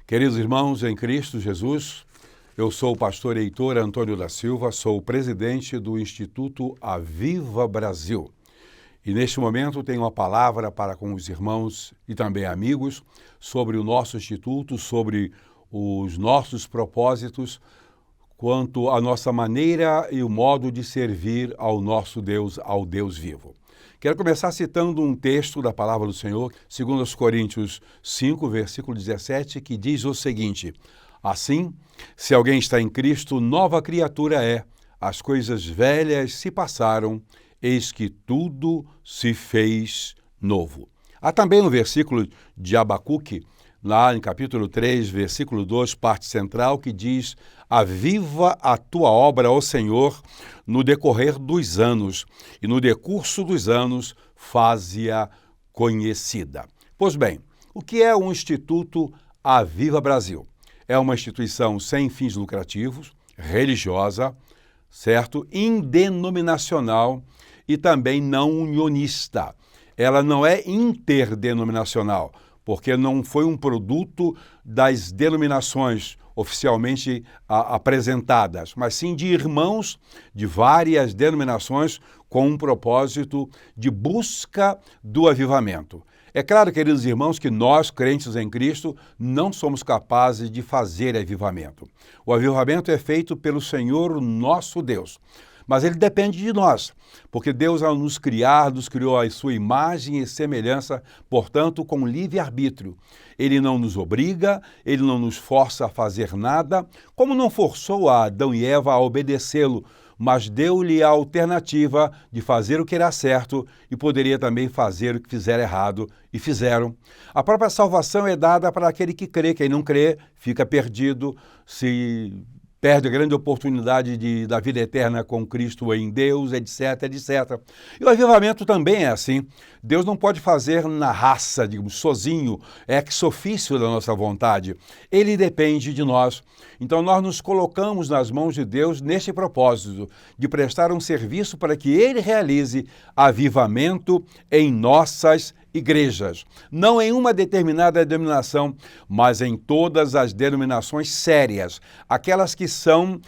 Queridos irmãos em Cristo Jesus, eu sou o pastor Heitor Antônio da Silva, sou o presidente do Instituto Aviva Brasil. E neste momento tenho uma palavra para com os irmãos e também amigos sobre o nosso instituto, sobre os nossos propósitos, quanto à nossa maneira e o modo de servir ao nosso Deus, ao Deus vivo. Quero começar citando um texto da palavra do Senhor, 2 Coríntios 5, versículo 17, que diz o seguinte: assim, se alguém está em Cristo, nova criatura é, as coisas velhas se passaram, eis que tudo se fez novo. Há também um versículo de Abacuque, lá em capítulo 3, versículo 2, parte central, que diz: aviva a tua obra, ó Senhor, no decorrer dos anos, e no decurso dos anos faze-a conhecida. Pois bem, o que é o Instituto Aviva Brasil? É uma instituição sem fins lucrativos, religiosa, certo? Indenominacional e também não unionista. Ela não é interdenominacional, porque não foi um produto das denominações oficialmente apresentadas, mas sim de irmãos de várias denominações com um propósito de busca do avivamento. É claro, queridos irmãos, que nós, crentes em Cristo, não somos capazes de fazer avivamento. O avivamento é feito pelo Senhor nosso Deus. Mas ele depende de nós, porque Deus, ao nos criar, nos criou à sua imagem e semelhança, portanto, com livre-arbítrio. Ele não nos obriga, ele não nos força a fazer nada, como não forçou a Adão e Eva a obedecê-lo, mas deu-lhe a alternativa de fazer o que era certo e poderia também fazer o que fizer errado, e fizeram. A própria salvação é dada para aquele que crê. Quem não crê fica perdido, se perde a grande oportunidade da vida eterna com Cristo em Deus, etc, etc. E o avivamento também é assim. Deus não pode fazer na raça, digamos, sozinho, ex officio da nossa vontade. Ele depende de nós. Então nós nos colocamos nas mãos de Deus neste propósito de prestar um serviço para que Ele realize avivamento em nossas igrejas. Não em uma determinada denominação, mas em todas as denominações sérias. Aquelas que são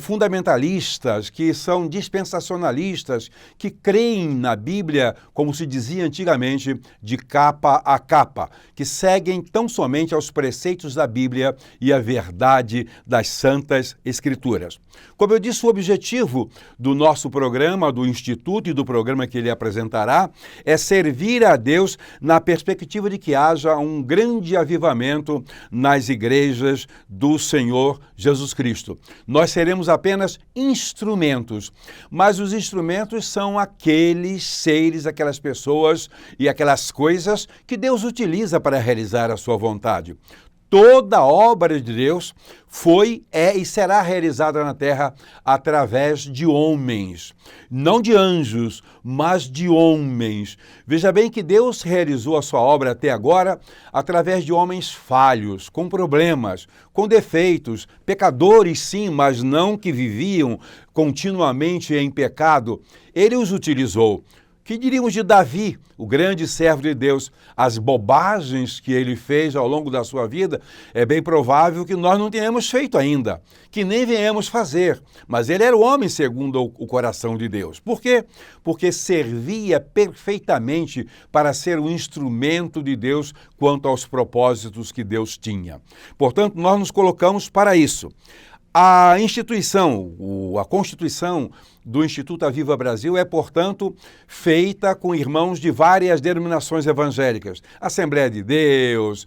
fundamentalistas, que são dispensacionalistas, que creem na Bíblia, como se dizia antigamente, de capa a capa, que seguem tão somente aos preceitos da Bíblia e a verdade das Santas Escrituras. Como eu disse, o objetivo do nosso programa, do Instituto e do programa que ele apresentará, é servir a Deus na perspectiva de que haja um grande avivamento nas igrejas do Senhor Jesus Cristo. Nós seremos apenas instrumentos, mas os instrumentos são aqueles seres, aquelas pessoas e aquelas coisas que Deus utiliza para realizar a sua vontade. Toda obra de Deus foi, é e será realizada na terra através de homens. Não de anjos, mas de homens. Veja bem que Deus realizou a sua obra até agora através de homens falhos, com problemas, com defeitos, pecadores sim, mas não que viviam continuamente em pecado. Ele os utilizou. Que diríamos de Davi, o grande servo de Deus? As bobagens que ele fez ao longo da sua vida, é bem provável que nós não tenhamos feito ainda, que nem venhamos fazer. Mas ele era o homem segundo o coração de Deus. Por quê? Porque servia perfeitamente para ser um instrumento de Deus quanto aos propósitos que Deus tinha. Portanto, nós nos colocamos para isso. A instituição, a Constituição do Instituto Aviva Brasil é, portanto, feita com irmãos de várias denominações evangélicas. Assembleia de Deus,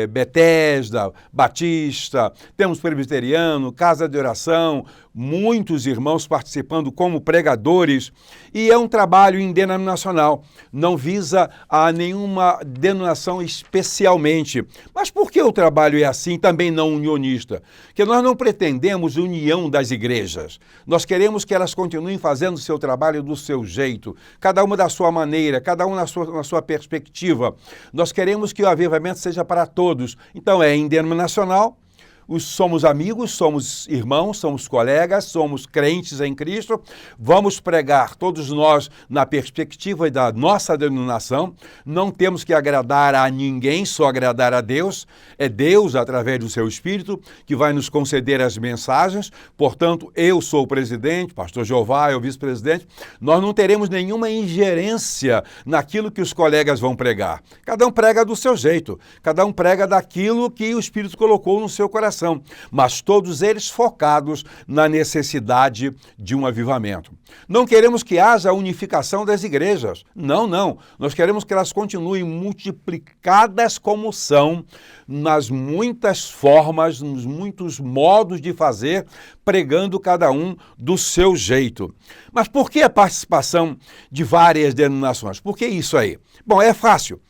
Betesda, Batista, temos presbiteriano, Casa de Oração, muitos irmãos participando como pregadores, e é um trabalho indenominacional, não visa a nenhuma denominação especialmente. Mas por que o trabalho é assim, também não unionista? Porque nós não pretendemos união das igrejas, nós queremos que elas continuem fazendo o seu trabalho do seu jeito, cada uma da sua maneira, cada uma na sua perspectiva. Nós queremos que o avivamento seja para todos. Então é indenominacional, somos amigos, somos irmãos, somos colegas, somos crentes em Cristo, vamos pregar todos nós na perspectiva da nossa denominação, não temos que agradar a ninguém, só agradar a Deus, é Deus, através do seu Espírito, que vai nos conceder as mensagens, portanto, eu sou o presidente, pastor Jeová é o vice-presidente, nós não teremos nenhuma ingerência naquilo que os colegas vão pregar. Cada um prega do seu jeito, cada um prega daquilo que o Espírito colocou no seu coração, mas todos eles focados na necessidade de um avivamento. Não queremos que haja unificação das igrejas, não. Nós queremos que elas continuem multiplicadas como são, nas muitas formas, nos muitos modos de fazer, pregando cada um do seu jeito. Mas por que a participação de várias denominações? Por que isso aí? Bom, é fácil.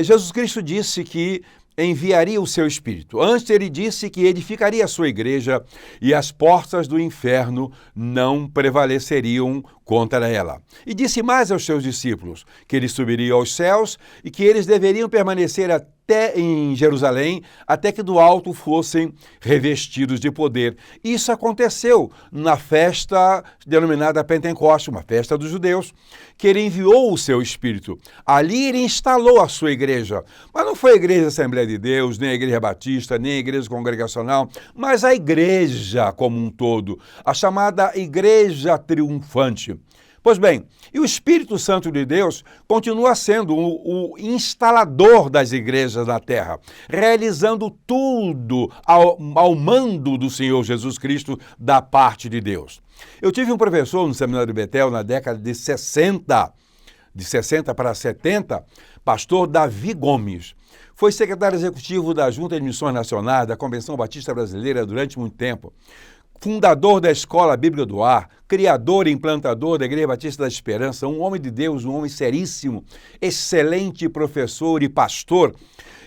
Jesus Cristo disse que enviaria o seu Espírito. Antes ele disse que edificaria a sua igreja e as portas do inferno não prevaleceriam contra ela. E disse mais aos seus discípulos que ele subiria aos céus e que eles deveriam permanecer até em Jerusalém, até que do alto fossem revestidos de poder. Isso aconteceu na festa denominada Pentecostes, uma festa dos judeus, que ele enviou o seu Espírito. Ali ele instalou a sua igreja, mas não foi a Igreja Assembleia de Deus, nem a Igreja Batista, nem a Igreja Congregacional, mas a igreja como um todo, a chamada Igreja Triunfante. Pois bem, e o Espírito Santo de Deus continua sendo o instalador das igrejas na terra, realizando tudo ao mando do Senhor Jesus Cristo da parte de Deus. Eu tive um professor no Seminário de Betel na década de 60 para 70, pastor Davi Gomes. Foi secretário executivo da Junta de Missões Nacionais, da Convenção Batista Brasileira durante muito tempo. Fundador da Escola Bíblica do Ar, criador e implantador da Igreja Batista da Esperança, um homem de Deus, um homem seríssimo, excelente professor e pastor.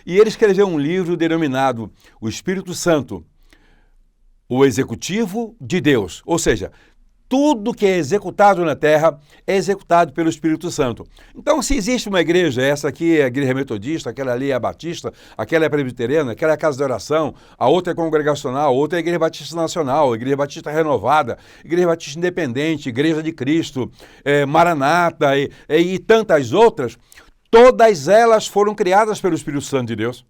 E ele escreveu um livro denominado O Espírito Santo, o Executivo de Deus. Ou seja, tudo que é executado na terra é executado pelo Espírito Santo. Então, se existe uma igreja, essa aqui é a Igreja Metodista, aquela ali é a Batista, aquela é a Presbiteriana, aquela é a Casa de Oração, a outra é Congregacional, a outra é a Igreja Batista Nacional, a Igreja Batista Renovada, Igreja Batista Independente, Igreja de Cristo, Maranata e tantas outras, todas elas foram criadas pelo Espírito Santo de Deus,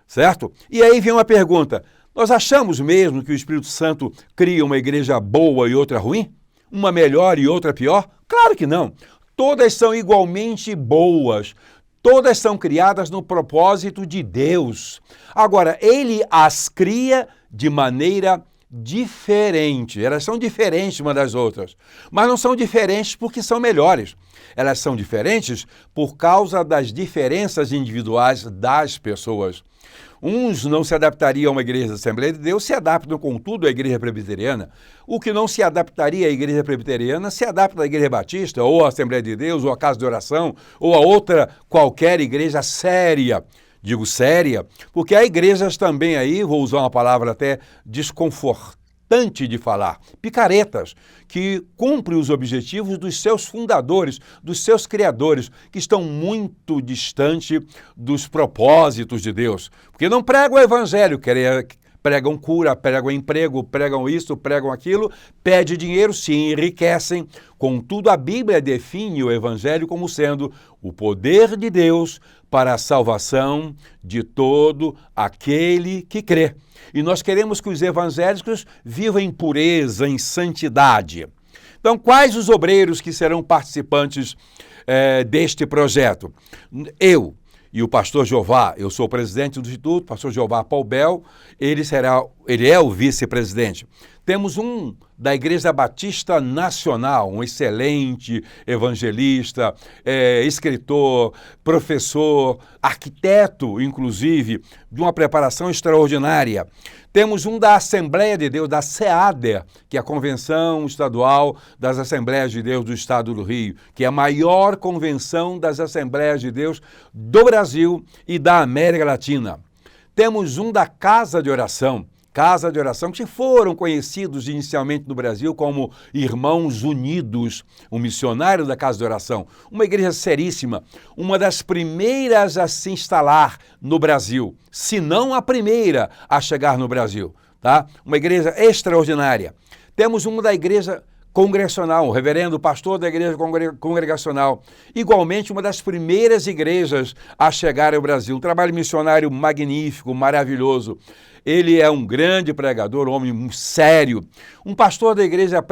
certo? E aí vem uma pergunta: nós achamos mesmo que o Espírito Santo cria uma igreja boa e outra ruim? Uma melhor e outra pior? Claro que não. Todas são igualmente boas. Todas são criadas no propósito de Deus. Agora, ele as cria de maneira diferente. Elas são diferentes umas das outras. Mas não são diferentes porque são melhores. Elas são diferentes por causa das diferenças individuais das pessoas. Uns não se adaptariam a uma igreja da Assembleia de Deus, se adaptam, contudo, à igreja presbiteriana. O que não se adaptaria à igreja presbiteriana se adapta à igreja batista, ou à Assembleia de Deus, ou à casa de oração, ou a outra qualquer igreja séria. Digo séria, porque há igrejas também aí, vou usar uma palavra até desconfortante de falar, picaretas, que cumprem os objetivos dos seus fundadores, dos seus criadores, que estão muito distante dos propósitos de Deus. Porque não pregam o evangelho, pregam cura, pregam emprego, pregam isso, pregam aquilo, pedem dinheiro, se enriquecem. Contudo, a Bíblia define o evangelho como sendo o poder de Deus para a salvação de todo aquele que crê. E nós queremos que os evangélicos vivam em pureza, em santidade. Então, quais os obreiros que serão participantes deste projeto? Eu e o pastor Jeová, eu sou o presidente do Instituto, o pastor Jeová Paubel, ele é o vice-presidente. Temos um da Igreja Batista Nacional, um excelente evangelista, escritor, professor, arquiteto, inclusive, de uma preparação extraordinária. Temos um da Assembleia de Deus, da SEADER, que é a Convenção Estadual das Assembleias de Deus do Estado do Rio, que é a maior convenção das Assembleias de Deus do Brasil e da América Latina. Temos um da Casa de Oração casa de oração, que foram conhecidos inicialmente no Brasil como Irmãos Unidos, um missionário da casa de oração, uma igreja seríssima, uma das primeiras a se instalar no Brasil, se não a primeira a chegar no Brasil, tá? Uma igreja extraordinária. Temos uma da igreja congregacional, o reverendo pastor da igreja congregacional, igualmente uma das primeiras igrejas a chegar ao Brasil, um trabalho missionário magnífico, maravilhoso. Ele é um grande pregador, um homem sério, um pastor da igreja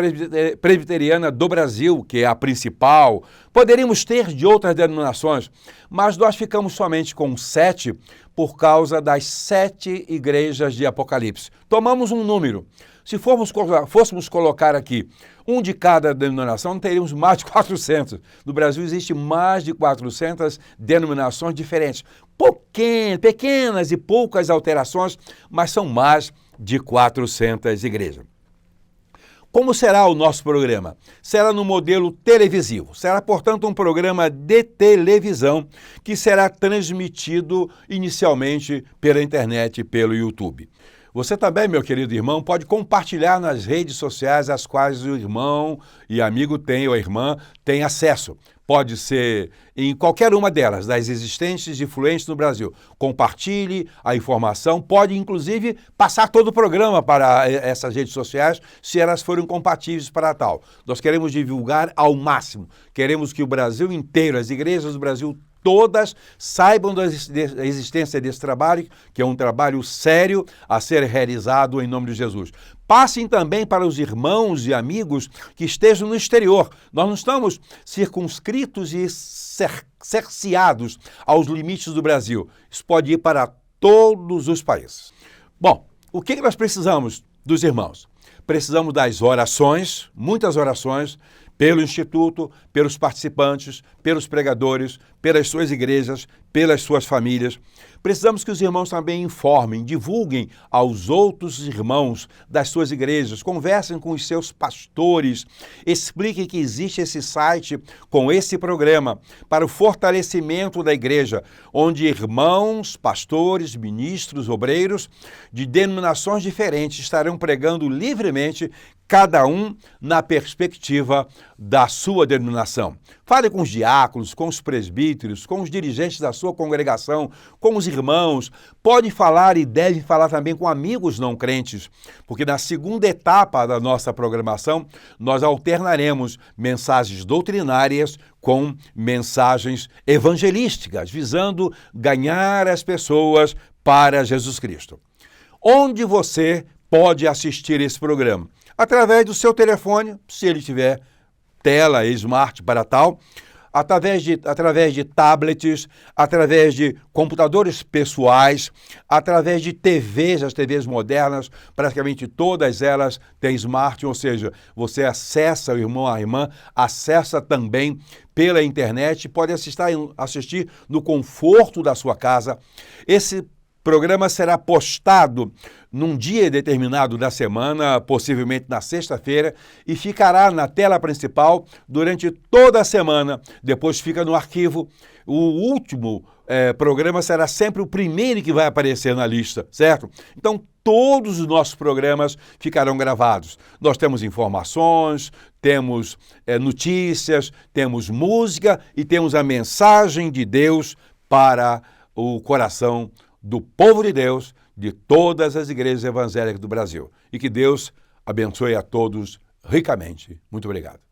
presbiteriana do Brasil, que é a principal. Poderíamos ter de outras denominações, mas nós ficamos somente com 7 por causa das 7 igrejas de Apocalipse. Tomamos um número. Se fôssemos colocar aqui um de cada denominação, teríamos mais de 400. No Brasil existe mais de 400 denominações diferentes. Pequenas e poucas alterações, mas são mais de 400 igrejas. Como será o nosso programa? Será no modelo televisivo. Será, portanto, um programa de televisão que será transmitido inicialmente pela internet e pelo YouTube. Você também, meu querido irmão, pode compartilhar nas redes sociais às quais o irmão e amigo tem, ou a irmã tem acesso. Pode ser em qualquer uma delas, das existentes e fluentes no Brasil. Compartilhe a informação, pode inclusive passar todo o programa para essas redes sociais, se elas forem compatíveis para tal. Nós queremos divulgar ao máximo, queremos que o Brasil inteiro, as igrejas do Brasil todas saibam da existência desse trabalho, que é um trabalho sério a ser realizado em nome de Jesus. Passem também para os irmãos e amigos que estejam no exterior. Nós não estamos circunscritos e cerceados aos limites do Brasil. Isso pode ir para todos os países. Bom, o que nós precisamos dos irmãos? Precisamos das orações, muitas orações, pelo Instituto, pelos participantes, pelos pregadores, pelas suas igrejas, pelas suas famílias. Precisamos que os irmãos também informem, divulguem aos outros irmãos das suas igrejas, conversem com os seus pastores, expliquem que existe esse site com esse programa para o fortalecimento da igreja, onde irmãos, pastores, ministros, obreiros de denominações diferentes estarão pregando livremente, cada um na perspectiva da sua denominação. Fale com os diáconos, com os presbíteros, com os dirigentes da sua congregação, com os irmãos. Pode falar e deve falar também com amigos não crentes, porque na segunda etapa da nossa programação, nós alternaremos mensagens doutrinárias com mensagens evangelísticas, visando ganhar as pessoas para Jesus Cristo. Onde você pode assistir esse programa? Através do seu telefone, se ele tiver tela smart para tal, através de tablets, através de computadores pessoais, através de TVs, as TVs modernas, praticamente todas elas têm smart, ou seja, você acessa, o irmão, a irmã, acessa também pela internet, pode assistir no conforto da sua casa. Esse programa será postado num dia determinado da semana, possivelmente na sexta-feira, e ficará na tela principal durante toda a semana. Depois fica no arquivo. O último programa será sempre o primeiro que vai aparecer na lista, certo? Então, todos os nossos programas ficarão gravados. Nós temos informações, temos notícias, temos música e temos a mensagem de Deus para o coração do povo de Deus, de todas as igrejas evangélicas do Brasil. E que Deus abençoe a todos ricamente. Muito obrigado.